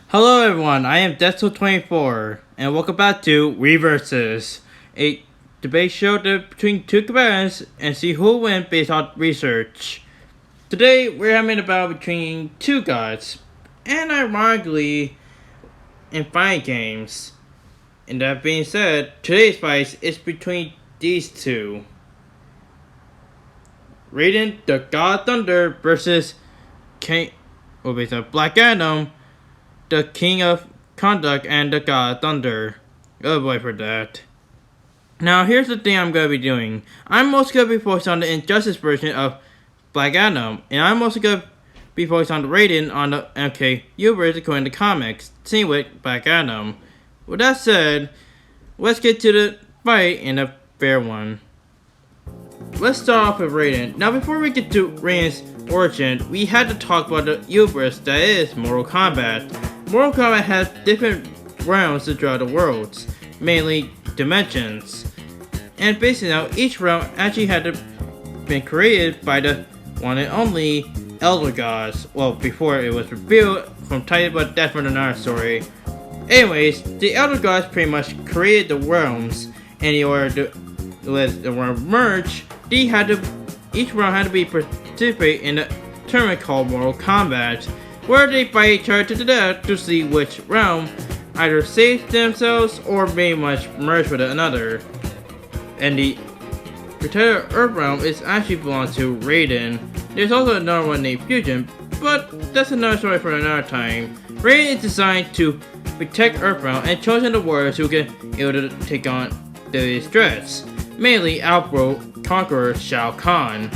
Hello everyone, I am Deathsol24, and welcome back to Reverses, a debate show between two combatants and see who will win based on research. Today we're having a battle between two gods, and ironically, in fighting games. And that being said, today's fight is between these two. Raiden, the God of Thunder, versus Black Adam, the King of Kahndaq and the God of Thunder. Oh boy for that. Now here's the thing I'm going to be doing. I'm mostly going to be focused on the Injustice version of Black Adam. And I'm also going to be focused on the Raiden on the MK universe according to comics. Same with Black Adam. With that said, let's get to the fight in a fair one. Let's start off with Raiden. Now before we get to Raiden's origin, we had to talk about the universe that is Mortal Kombat. Mortal Kombat has different realms throughout the worlds, mainly dimensions. And basically now, each realm actually had to been created by the one and only Elder Gods. Well, before it was revealed from Titan, but that's for another story. Anyways, the Elder Gods pretty much created the realms, and in order to let the realm merge, each realm had to be participate in a tournament called Mortal Kombat, where they fight each other to the death to see which realm either saves themselves or very much merge with another. And the Protector Earthrealm is actually belongs to Raiden. There's also another one named Fusion, but that's another story for another time. Raiden is designed to protect Earthrealm and chosen the warriors who can able to take on various threats, mainly Outworld Conqueror Shao Kahn.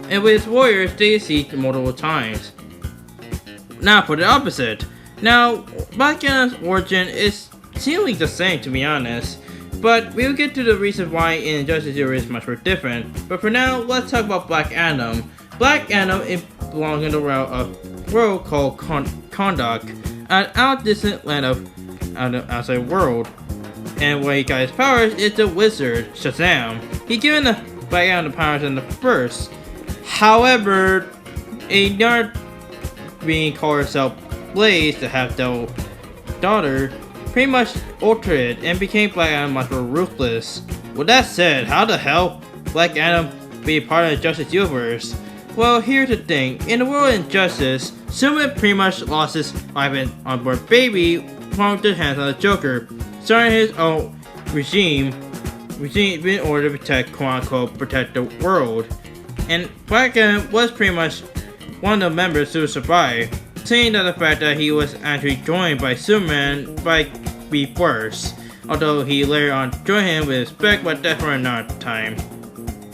And with his warriors, they defeat multiple times. Now for the opposite. Now, Black Adam's origin is seemingly the same, to be honest, but we'll get to the reason why in Injustice Zero is much more different. But for now, let's talk about Black Adam. Black Adam belongs in the realm of world called Kahndaq, an out-distant land of outside world. And what he got his powers is the wizard Shazam. He given the Black Adam the powers in the first. However, another being called herself Blaze, the half-devil daughter, pretty much altered it and became Black Adam much more ruthless. With that said, how the hell Black Adam be a part of the Justice universe? Well, here's the thing. In the world of Injustice, Superman pretty much lost his life on board baby from the hands of the Joker, starting his own regime in order to protect, quote-unquote, protect the world. And Black Adam was pretty much one of the members who survived, saying that the fact that he was actually joined by Superman might be worse, although he later on joined him with respect, but that's for another time.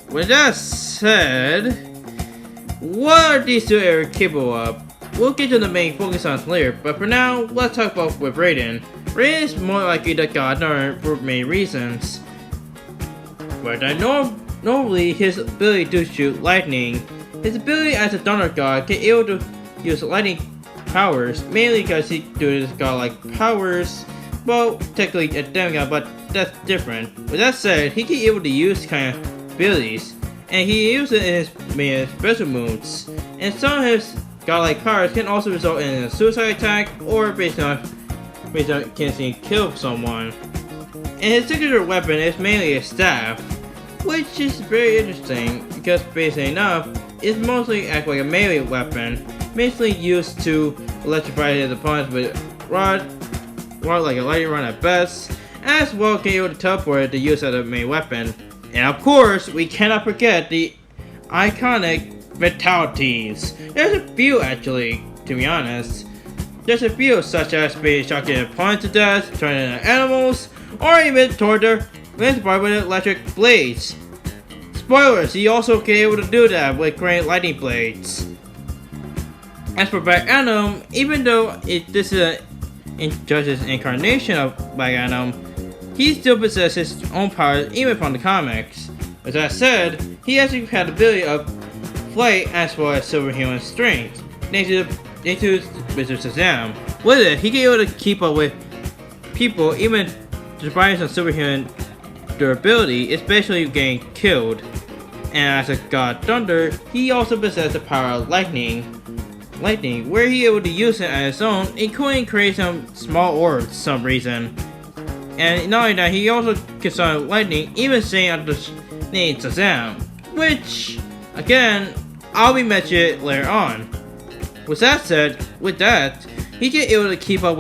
with that said, what are these two are capable of? We'll get to the main focus on later, but for now, let's talk about with Raiden. Raiden is more likely the god for many reasons. But normally his ability to shoot lightning. His ability as a thunder god can able to use lightning powers, mainly because he does godlike powers. Well, technically a demigod, but that's different. With that said, he can able to use kind of abilities, and he uses it in his main special moves. And some of his godlike powers can also result in a suicide attack, or based on can kill someone. And his signature weapon is mainly a staff, which is very interesting because basically enough, it's mostly act like a melee weapon, mainly used to electrify his opponents with rod like a lightning rod at best, as well can able to teleport to use as a main weapon. And of course, we cannot forget the iconic fatalities. There's a few actually, to be honest. There's a few such as being shocking opponents to death, turning into animals, or even torture inspired with electric blades. Spoilers, he also can able to do that with great lightning blades. As for Black Adam, even though this is just his incarnation of Black Adam, he still possesses his own powers even from the comics. With that said, he actually had the ability of flight as well as superhuman strength, thanks to Mr. Shazam. With it, he can be able to keep up with people even despite some superhuman durability, especially getting killed. And as a god thunder, he also possesses the power of lightning, where he able to use it on his own, including create some small orbs for some reason. And not only that, he also can summon lightning, even saying under the name Shazam, which again I'll be mentioning later on. With that said, he can able to keep up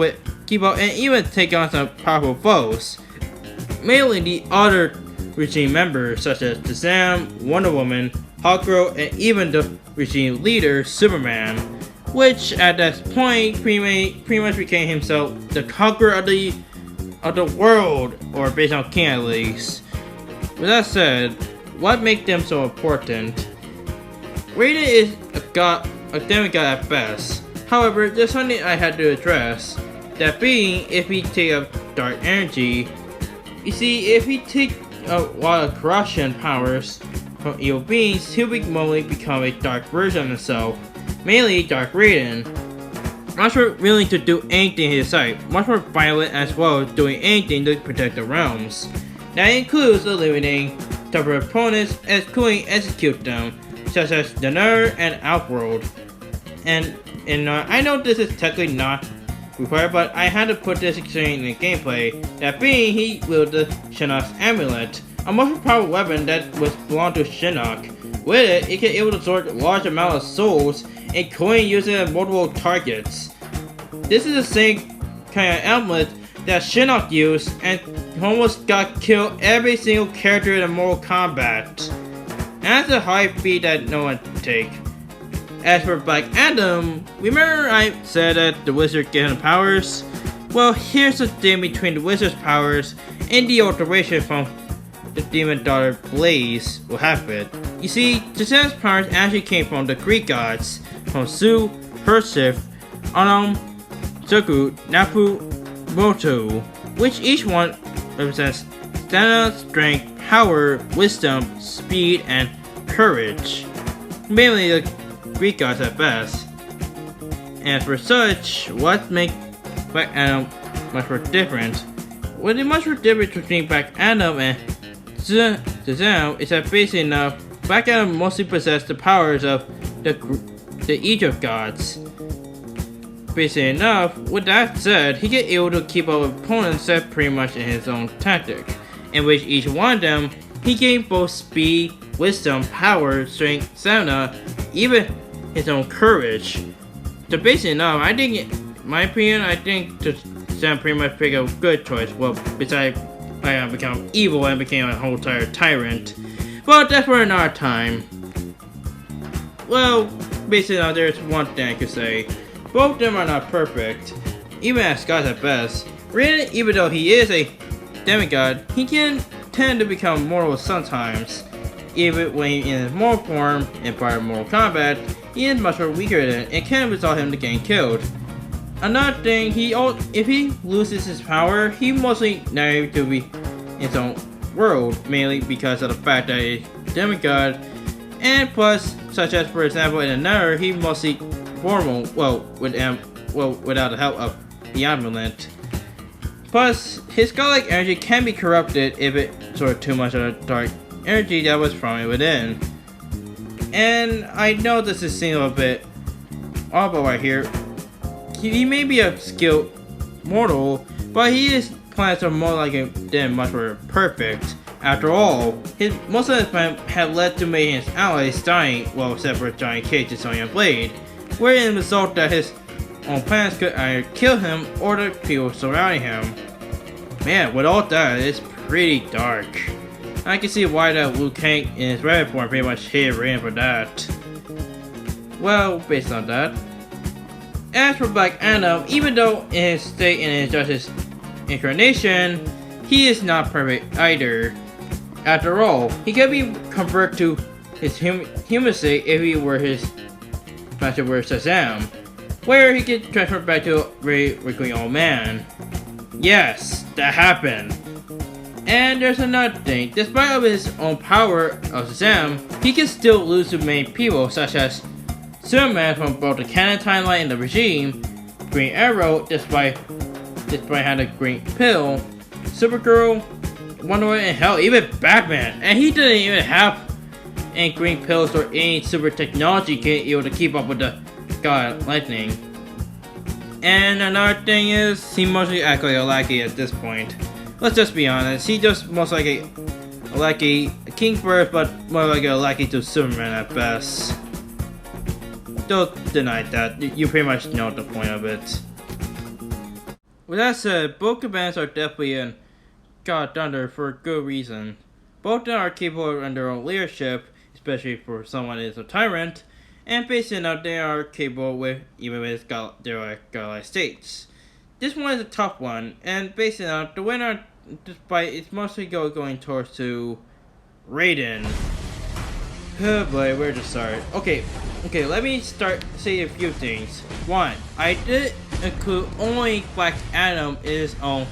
and even take on some powerful foes, mainly the other regime members such as Shazam, Wonder Woman, Hawkgirl, and even the regime leader Superman, which at that point pretty much became himself the conqueror of the world, or based on King at least. With that said, what makes them so important? Raiden is a demigod at best. However, there's something I had to address. That being, if he take up dark energy, you see, if he take a lot of corruption powers from evil beings, he'll normally become a dark version of himself, mainly Dark Raiden. Much more willing to do anything in his sight, much more violent as well as doing anything to protect the realms. That includes eliminating tougher opponents, including execute them, such as the Nerd and Outworld. And I know this is technically not required, but I had to put this in the gameplay. That being, he wielded Shinnok's amulet, a much powerful weapon that belonged to Shinnok. With it, it can able to absorb large amount of souls, including using it on multiple targets. This is the same kind of amulet that Shinnok used and almost got killed every single character in Mortal Kombat. And that's a high feat that no one can take. As for Black Adam, remember I said that the wizard gave him powers? Well, here's the thing between the wizard's powers and the alteration from the demon daughter Blaze will have it. You see, Shazam's powers actually came from the Greek gods, from Su, Persif, Anum, Zuku, Napu, Motu, which each one represents stamina, strength, power, wisdom, speed, and courage. Mainly the Greek gods at best. And for such, what makes Black Adam much more different? What is much more different between Black Adam and Shazam is that basically enough, Black Adam mostly possesses the powers of the Egypt gods. Basically enough, with that said, he get able to keep up with opponents set pretty much in his own tactic, in which each one of them, he gained both speed, wisdom, power, strength, stamina, even his own courage. So basically enough, I think, in my opinion, I think Shazam pretty much picked a good choice. Well, besides become evil and became a whole entire tyrant. But that's for another time. Well, basically now there's one thing I could say. Both of them are not perfect, even as gods at best. Raiden, even though he is a demigod, he can tend to become mortal sometimes. even when he in his mortal form in prior Mortal Kombat, he is much more weaker than and can result him to getting killed. Another thing, if he loses his power, he mostly never to be in his own world, mainly because of the fact that he's a demigod, and plus, such as for example in another, he mostly formal, without the help of the amulet. Plus, his godlike energy can be corrupted if it absorbs too much of the dark energy that was from it within. And I know this is seen a little bit awful right here. He may be a skilled mortal, but his plans are more like than much more perfect. After all, most of his plans had led to making his allies dying, well except for Giant Cage and Sonya Blade, wherein the result that his own plans could either kill him or the people surrounding him. Man, with all that, it's pretty dark. I can see why that Liu Kang in his Raiden form pretty much hit Raiden for that. Well, based on that. As for Black Adam, even though in his state and his Justice incarnation, he is not perfect either. After all, he could be converted to his human state if he were his master were Shazam, where he could transform back to a very weakly old man. Yes, that happened. And there's another thing, despite of his own power of Shazam, he can still lose to many people such as Superman from both the canon timeline and the regime, Green Arrow despite having a green pill, Supergirl, Wonder Woman, and hell, even Batman. And he didn't even have any green pills or any super technology able to keep up with the God Lightning. And another thing is, he mostly acts like a lackey at this point. Let's just be honest, he just most like a lackey, a king first, but more like a lackey to Superman at best. Don't deny that, you pretty much know the point of it. With that said, both commands are definitely in God Thunder for a good reason. Both of them are capable of their own leadership, especially for someone that is a tyrant, and based on that they are capable with even with their godlike states. This one is a tough one, and based on that, the winner, despite it's mostly going towards to Raiden. Oh boy, where to start? Okay, let me say a few things. One, I did include only Black Adam in his own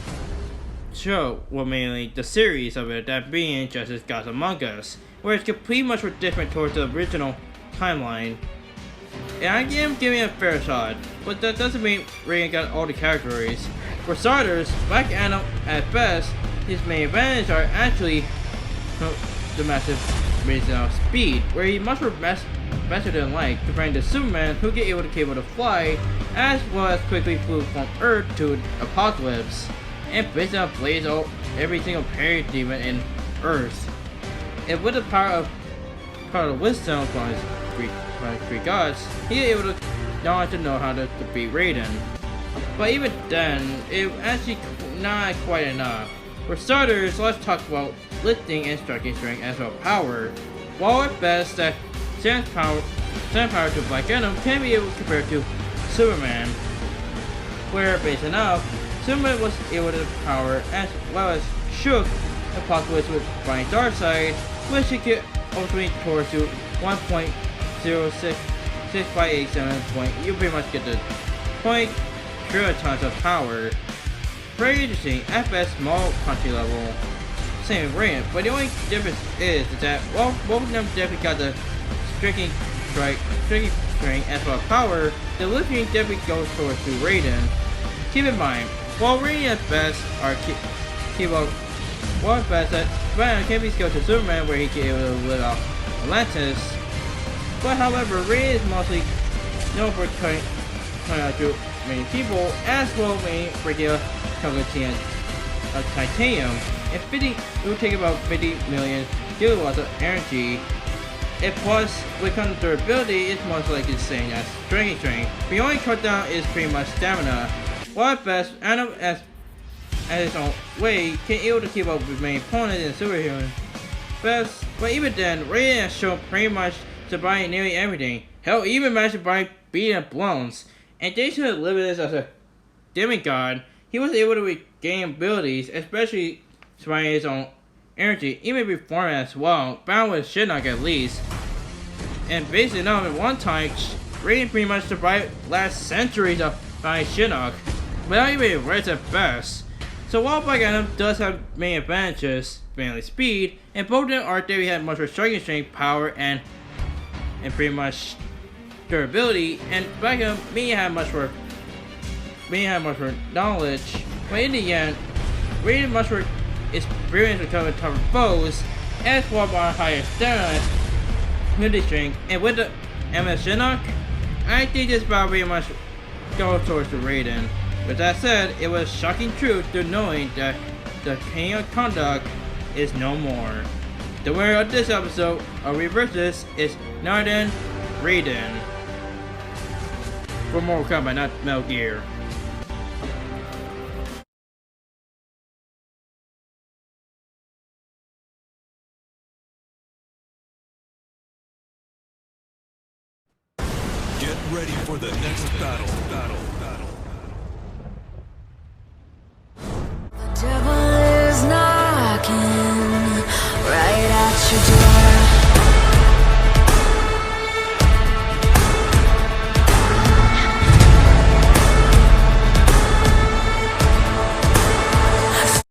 show, well mainly the series of it, that being Justice Gods Among Us, where it's completely much more different towards the original timeline. And I am giving it a fair shot, but that doesn't mean Raiden got all the categories. For starters, Black Adam at best, his main advantage are actually the massive reason of speed, where he much more faster than light compared to Superman, who get able to fly, as well as quickly flew from Earth to Apocalypse, and basically blaze out every single parademon in Earth. And with the power of wisdom from his Greek gods, he is able to know how to beat Raiden. But even then, it actually not quite enough. For starters, let's talk about lifting and striking strength as well as power. While at best that Sam's power to Black Adam can be able to compare to Superman, where based enough, Superman was able to power as well as shook Apocalypse with Brian Darkseid, which he could ultimately torch to 1.066587 point. You pretty much get the point. Tons of power. Very interesting, at best small country level, same with Raiden, but the only difference is that while both of them definitely got the striking strength as well as power, the lifting definitely goes towards to Raiden. Keep in mind, while Raiden at best that Raiden can be skilled to Superman where he can be able to live off Atlantis, but however Raiden is mostly known for cutting out to many people, as well as breaking a chunk of titanium, and it will take about 50 million kilowatts of energy. And plus, when it comes to durability, it's most likely the same as strength. The only cut down is pretty much stamina. While at best, Adam at his own way can able to keep up with many opponents and superhuman best, but even then, Raiden has shown pretty much surviving nearly everything. Hell, even managed to survive beating up Bloons. And thanks to his abilities as a demigod, he was able to regain abilities, especially surviving his own energy, even before as well, bound with Shinnok at least. And basically now at one time, Raiden pretty much survived last centuries of fighting Shinnok, without even rest at best. So while Black Adam does have many advantages, mainly speed, and both of them are there, we had much more striking strength, power, and pretty much durability, and Black Adam may have much more knowledge, but in the end, Raiden much more experience with tougher foes, as well as higher stamina, ability strength, and with the MS Shinnok, I think this battle very much goes towards the Raiden. With that said, it was shocking truth to knowing that the King of Kahndaq is no more. The winner of this episode of Reverses is none other than Raiden. For Mortal Kombat, not Metal Gear. Get ready for the next battle.